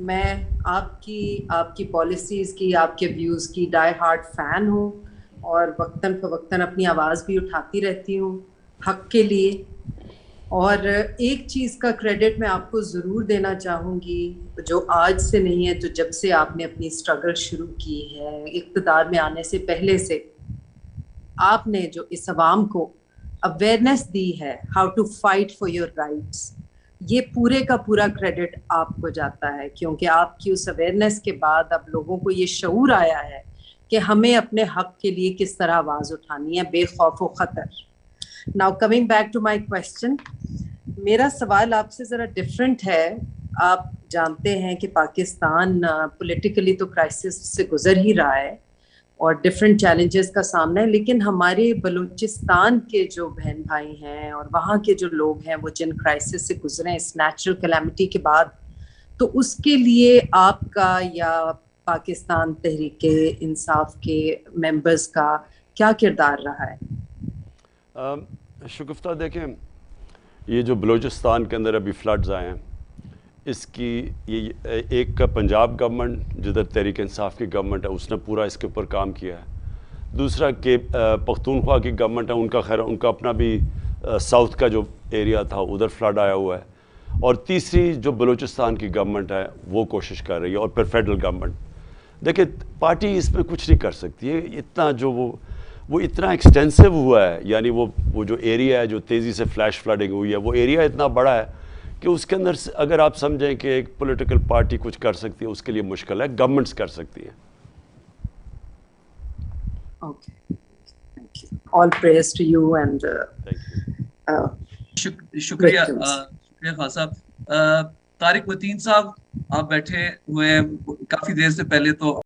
میں آپ کی پالیسیز کی، آپ کے ویوز کی ڈائی ہارڈ فین ہوں، اور وقتاً فوقتاً اپنی آواز بھی اٹھاتی رہتی ہوں حق کے لیے. اور ایک چیز کا کریڈٹ میں آپ کو ضرور دینا چاہوں گی، جو آج سے نہیں ہے، جو جب سے آپ نے اپنی اسٹرگل شروع کی ہے اقتدار میں آنے سے پہلے سے، آپ نے جو اس عوام کو اویئرنیس دی ہے how to fight for your rights, یہ پورے کا پورا کریڈٹ آپ کو جاتا ہے، کیونکہ آپ کی اس اویئرنیس کے بعد اب لوگوں کو یہ شعور آیا ہے کہ ہمیں اپنے حق کے لیے کس طرح آواز اٹھانی ہے بے خوف و خطر. Now coming back to my question, میرا سوال آپ سے ذرا ڈفرینٹ ہے. آپ جانتے ہیں کہ پاکستان پولیٹیکلی تو کرائسس سے گزر ہی رہا ہے اور ڈفرینٹ چیلنجز کا سامنا ہے، لیکن ہمارے بلوچستان کے جو بہن بھائی ہیں اور وہاں کے جو لوگ ہیں وہ جن کرائسس سے گزرے اس نیچرل کلیمٹی کے بعد، تو اس کے لیے آپ کا یا پاکستان تحریک انصاف کے ممبرز کا کیا کردار رہا ہے؟ شگفتہ دیکھیں، یہ جو بلوچستان کے اندر ابھی فلڈز آئے ہیں، اس کی یہ ایک کا پنجاب گورنمنٹ جدھر تحریک انصاف کی گورنمنٹ ہے اس نے پورا اس کے اوپر کام کیا ہے. دوسرا کہ پختونخوا کی گورنمنٹ ہے، ان کا خیر ان کا اپنا بھی ساؤتھ کا جو ایریا تھا ادھر فلڈ آیا ہوا ہے. اور تیسری جو بلوچستان کی گورنمنٹ ہے وہ کوشش کر رہی ہے، اور پھر فیڈرل گورنمنٹ. دیکھیں پارٹی اس میں کچھ نہیں کر سکتی ہے، اتنا جو وہ اتنا ایکسٹینسو ہوا ہے، یعنی وہ جو ایریا ہے جو تیزی سے فلیش فلڈنگ ہوئی ہے، وہ ایریا اتنا بڑا ہے کہ اس کے اندر اگر آپ سمجھیں کہ ایک پولیٹیکل پارٹی کچھ کر سکتی ہے اس کے لیے مشکل ہے، گورنمنٹس کر سکتی ہیں. Okay, thank you. All praise to you and شکریہ شکریہ خان صاحب. طارق متین صاحب آپ بیٹھے ہوئے ہیں کافی دیر سے، پہلے تو